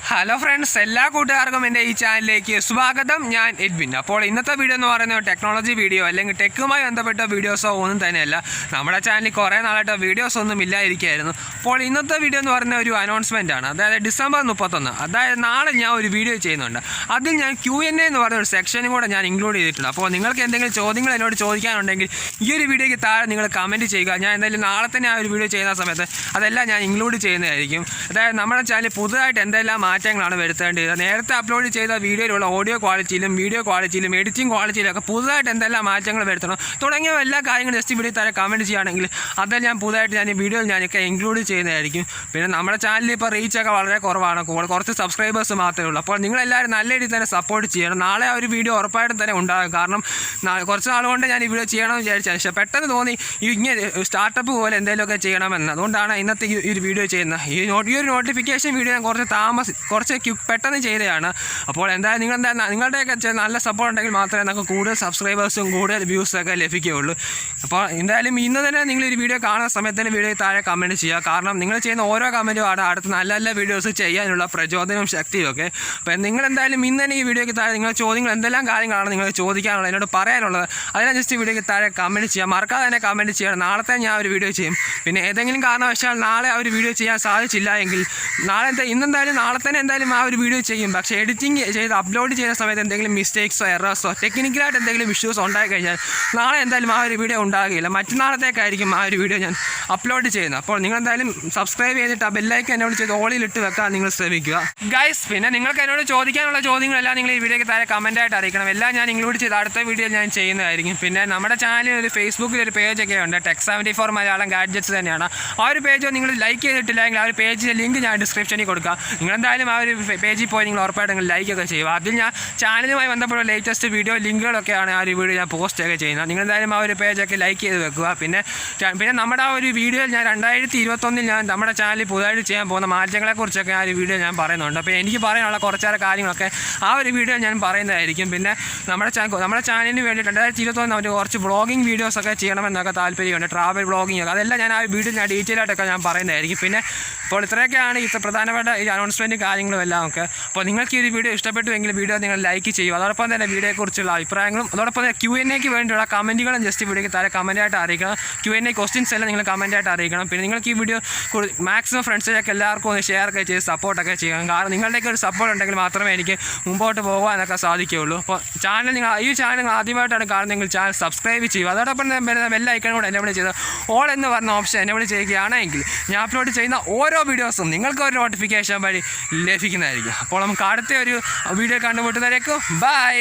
Hello friends, എല്ലാ കൂട്ടുകാർക്കും എൻ്റെ ഈ ചാനലിലേക്ക് സ്വാഗതം. ഞാൻ എഡ്വിൻ. അപ്പോൾ ഇന്നത്തെ വീഡിയോ എന്ന് പറയുന്നത് ടെക്നോളജി വീഡിയോ അല്ലെങ്കിൽ ടെക്കുമായി ബന്ധപ്പെട്ട വീഡിയോസോ ഒന്നും തന്നെയല്ല. നമ്മുടെ ചാനലിൽ കുറേ നാളായിട്ട് വീഡിയോസ് ഒന്നും ഇല്ലായിരിക്കുമായിരുന്നു. അപ്പോൾ ഇന്നത്തെ വീഡിയോ എന്ന് പറയുന്ന ഒരു അനൗൺസ്മെൻ്റ് ആണ്. അതായത് ഡിസംബർ 31, അതായത് നാളെ ഞാൻ ഒരു വീഡിയോ ചെയ്യുന്നുണ്ട്. അതിൽ ഞാൻ Q&A എന്ന് പറയുന്ന ഒരു സെക്ഷനും കൂടെ ഞാൻ ഇൻക്ലൂഡ് ചെയ്തിട്ടുണ്ട്. അപ്പോൾ നിങ്ങൾക്ക് എന്തെങ്കിലും ചോദ്യങ്ങൾ എന്നോട് ചോദിക്കാനുണ്ടെങ്കിൽ ഈ ഒരു വീഡിയോയ്ക്ക് താഴെ നിങ്ങൾ കമൻറ്റ് ചെയ്യുക. ഞാൻ എന്തായാലും നാളെ തന്നെ ആ ഒരു വീഡിയോ ചെയ്യുന്ന സമയത്ത് അതെല്ലാം ഞാൻ ഇൻക്ലൂഡ് ചെയ്യുന്നതായിരിക്കും. അതായത് നമ്മുടെ ചാനലിൽ പുതുതായിട്ട് എന്തെല്ലാം മാറ്റങ്ങളാണ് വരുത്തേണ്ടത്, നേരത്തെ അപ്ലോഡ് ചെയ്ത വീഡിയോയിലുള്ള ഓഡിയോ ക്വാളിറ്റിയിലും വീഡിയോ ക്വാളിറ്റിയിലും എഡിറ്റിംഗ് ക്വാളിറ്റിയിലും ഒക്കെ പുതുതായിട്ട് എന്തെല്ലാം മാറ്റങ്ങൾ വരുത്തണം തുടങ്ങിയ എല്ലാ കാര്യങ്ങളും ജസ്റ്റ് വീഡിയോ താഴെ കമൻറ്റ് ചെയ്യുകയാണെങ്കിൽ അതെല്ലാം ഞാൻ പുതുതായിട്ട് ഈ വീഡിയോയിൽ ഞാനൊക്കെ ഇൻക്ലൂഡ് ചെയ്യുന്നതായിരിക്കും. പിന്നെ നമ്മുടെ ചാനലിൽ ഇപ്പോൾ റീച്ചൊക്കെ വളരെ കുറവാണ്, കുറച്ച് സബ്സ്ക്രൈബേഴ്സ് മാത്രമേ ഉള്ളൂ. അപ്പോൾ നിങ്ങളെല്ലാവരും നല്ല രീതിയിൽ തന്നെ സപ്പോർട്ട് ചെയ്യണം. നാളെ ആ ഒരു വീഡിയോ ഉറപ്പായിട്ടും തന്നെ ഉണ്ടാകും. കാരണം കുറച്ച് നാൾ കൊണ്ട് ഞാൻ ഈ വീഡിയോ ചെയ്യണമെന്ന് വിചാരിച്ചാൽ പക്ഷേ പെട്ടെന്ന് തോന്നി ഇങ്ങനെ സ്റ്റാർട്ടപ്പ് പോലെ എന്തെങ്കിലുമൊക്കെ ചെയ്യണമെന്ന്. അതുകൊണ്ടാണ് ഇന്നത്തെ ഈ ഒരു വീഡിയോ ചെയ്യുന്നത്. ഈ ഒരു നോട്ടിഫിക്കേഷൻ വീഡിയോ ഞാൻ കുറച്ച് പെട്ടെന്ന് ചെയ്തതാണ്. അപ്പോൾ എന്തായാലും നിങ്ങളുടെയൊക്കെ നല്ല സപ്പോർട്ട് ഉണ്ടെങ്കിൽ മാത്രമേ നമുക്ക് കൂടുതൽ സബ്സ്ക്രൈബേഴ്സും കൂടുതൽ വ്യൂസൊക്കെ ലഭിക്കുകയുള്ളൂ. അപ്പോൾ എന്തായാലും ഇന്ന് തന്നെ നിങ്ങൾ ഈ വീഡിയോ കാണുന്ന സമയത്തിന് വീഡിയോ താഴെ കമൻറ്റ് ചെയ്യുക. കാരണം നിങ്ങൾ ചെയ്യുന്ന ഓരോ കമൻറ്റും ആണ് അടുത്ത് നല്ല നല്ല വീഡിയോസ് ചെയ്യാനുള്ള പ്രചോദനവും ശക്തിയും ഒക്കെ. അപ്പോൾ നിങ്ങളെന്തായാലും ഇന്ന് തന്നെ ഈ വീഡിയോയ്ക്ക് താഴെ നിങ്ങളുടെ ചോദ്യങ്ങൾ എന്തെല്ലാം കാര്യങ്ങളാണ് നിങ്ങൾ ചോദിക്കാനുള്ളത്, എന്നോട് പറയാനുള്ളത്, അതിനെ ജസ്റ്റ് വീഡിയോയ്ക്ക് താഴെ കമൻറ്റ് ചെയ്യുക. മറക്കാതെ തന്നെ കമൻറ്റ് ചെയ്യണം. നാളത്തെ ഞാൻ ഒരു വീഡിയോ ചെയ്യും. പിന്നെ ഏതെങ്കിലും കാരണവശാൽ നാളെ ആ ഒരു വീഡിയോ ചെയ്യാൻ സാധിച്ചില്ല എങ്കിൽ ഇന്നെന്തായാലും നാളെ തന്നെ എന്തായാലും ആ ഒരു വീഡിയോ ചെയ്യും. പക്ഷേ എഡിറ്റിംഗ് ചെയ്ത് അപ്ലോഡ് ചെയ്യുന്ന സമയത്ത് എന്തെങ്കിലും മിസ്റ്റേക്സോ എറേഴ്സോ ടെക്നിക്കലായിട്ട് എന്തെങ്കിലും ഇഷ്യൂസ് ഉണ്ടായിക്കഴിഞ്ഞാൽ നാളെ എന്തായാലും ആ ഒരു വീഡിയോ ഉണ്ടാകുകയില്ല. മറ്റന്നാളത്തേക്കായിരിക്കും ആ ഒരു വീഡിയോ ഞാൻ അപ്ലോഡ് ചെയ്യുന്നത്. അപ്പോൾ നിങ്ങളെന്തായാലും സബ്സ്ക്രൈബ് ചെയ്തിട്ട് ആ ബെല്ലൈക്കൻ എന്നോട് ചെയ്ത് ഓളിലിട്ട് വെക്കാൻ നിങ്ങൾ ശ്രമിക്കുക ഗൈസ്. പിന്നെ നിങ്ങൾക്ക് എന്നോട് ചോദിക്കാനുള്ള ചോദ്യങ്ങളെല്ലാം നിങ്ങൾ ഈ വീഡിയോയ്ക്ക് താഴെ കമൻറ്റായിട്ട് അറിയിക്കണം. എല്ലാം ഞാൻ ഇൻക്ലൂഡ് ചെയ്ത് അടുത്ത വീഡിയോ ഞാൻ ചെയ്യുന്നതായിരിക്കും. പിന്നെ നമ്മുടെ ചാനലിൽ ഒരു ഫേസ്ബുക്കിൽ ഒരു പേജൊക്കെ ഉണ്ട്, Tech74 മലയാളം ഗാഡ്ജറ്റ്സ് തന്നെയാണ്. ആ ഒരു പേജ് നിങ്ങൾ ലൈക്ക് ചെയ്തിട്ടില്ലെങ്കിൽ ആ ഒരു പേജിൻ്റെ ലിങ്ക് ഞാൻ ഡിസ്ക്രിപ്ഷനിൽ കൊടുക്കാം. നിങ്ങളെന്തായാലും ആ ഒരു പേജിൽ പോയി നിങ്ങൾ ഉറപ്പായിട്ട് നിങ്ങൾ ലൈക്കൊക്കെ ചെയ്യുക. അതിൽ ഞാൻ ചാനലുമായി ബന്ധപ്പെട്ട ലേറ്റസ്റ്റ് വീഡിയോ ലിങ്കുകളൊക്കെയാണ് ആ ഒരു വീഡിയോ ഞാൻ പോസ്റ്റൊക്കെ ചെയ്യുന്നത്. നിങ്ങളെന്തായാലും ആ ഒരു പേജൊക്കെ ലൈക്ക് ചെയ്ത് വെക്കുക. പിന്നെ നമ്മുടെ ആ ഒരു വീഡിയോയിൽ ഞാൻ 2021 ഞാൻ നമ്മുടെ ചാനലിൽ പുതുതായിട്ട് ചെയ്യാൻ പോകുന്ന മാറ്റങ്ങളെക്കുറിച്ചൊക്കെ ആ ഒരു വീഡിയോ ഞാൻ പറയുന്നുണ്ട്. അപ്പോൾ എനിക്ക് പറയാനുള്ള കുറച്ചേറെ കാര്യങ്ങളൊക്കെ ആ ഒരു വീഡിയോ ഞാൻ പറയുന്നതായിരിക്കും. പിന്നെ നമ്മുടെ ചാനലിന് വേണ്ടി 2021 അവർ കുറച്ച് വ്ളോഗിങ് വീഡിയോസൊക്കെ ചെയ്യണമെന്നൊക്കെ താല്പര്യമുണ്ട്, ട്രാവൽ വ്ളോഗിങ് ഒക്കെ. അതെല്ലാം ഞാൻ ആ വീഡിയോ ഞാൻ ഡീറ്റെയിൽ ആയിട്ടൊക്കെ ഞാൻ പറയുന്നതായിരിക്കും. പിന്നെ ഇപ്പോൾ ഇത്രയൊക്കെയാണ് പ്രധാനപ്പെട്ട ഈ അനൗൺസ്മെൻറ്റ് കാര്യങ്ങളും എല്ലാം ഒക്കെ. അപ്പോൾ നിങ്ങൾക്ക് ഈ ഒരു വീഡിയോ ഇഷ്ടപ്പെട്ടുവെങ്കിൽ വീഡിയോ നിങ്ങൾ ലൈക്ക് ചെയ്യും. അതോടൊപ്പം തന്നെ വീഡിയോയെക്കുറിച്ചുള്ള അഭിപ്രായങ്ങളും അതോടൊപ്പം തന്നെ Q&Aക്ക് വേണ്ടിയുള്ള കമൻറ്റുകളും ജസ്റ്റ് വീഡിയോയ്ക്ക് താഴെ കമൻറ്റായിട്ട് അറിയിക്കണം. Q&A ക്വസ്റ്റ്യൻസ് എല്ലാം നിങ്ങൾ കമൻറ്റായിട്ട് അറിയിക്കണം. പിന്നെ നിങ്ങൾക്ക് ഈ വീഡിയോ മാക്സിമം ഫ്രണ്ട്സിലേക്ക് എല്ലാവർക്കും ഒന്ന് ഷെയർ ഒക്കെ ചെയ്ത് സപ്പോർട്ടൊക്കെ ചെയ്യണം. കാരണം നിങ്ങളുടെയൊക്കെ ഒരു സപ്പോർട്ട് ഉണ്ടെങ്കിൽ മാത്രമേ എനിക്ക് മുമ്പോട്ട് പോകാനൊക്കെ സാധിക്കുകയുള്ളൂ. അപ്പോൾ ഈ ചാനൽ നിങ്ങൾ ആദ്യമായിട്ടാണ് കാണുന്നതെങ്കിൽ ചാനൽ സബ്സ്ക്രൈബ് ചെയ്യുക. അതോടൊപ്പം വരുന്ന ബെല്ലൈക്കൺ കൂടെ എന്നെ ചെയ്യുക. ഓൾ എന്ന് പറഞ്ഞ ഓപ്ഷൻ എന്നെ ചെയ്യുകയാണെങ്കിൽ ഞാൻ അപ്ലോഡ് ചെയ്യുന്ന ഓരോ വീഡിയോസും നിങ്ങൾക്ക് ഒരു നോട്ടിഫിക്കേഷൻ വഴി ലഭിക്കുന്നതായിരിക്കും. അപ്പോൾ നമുക്ക് അടുത്ത ഒരു വീഡിയോ കണ്ടുമുട്ടുന്നവരേക്കും ബൈ.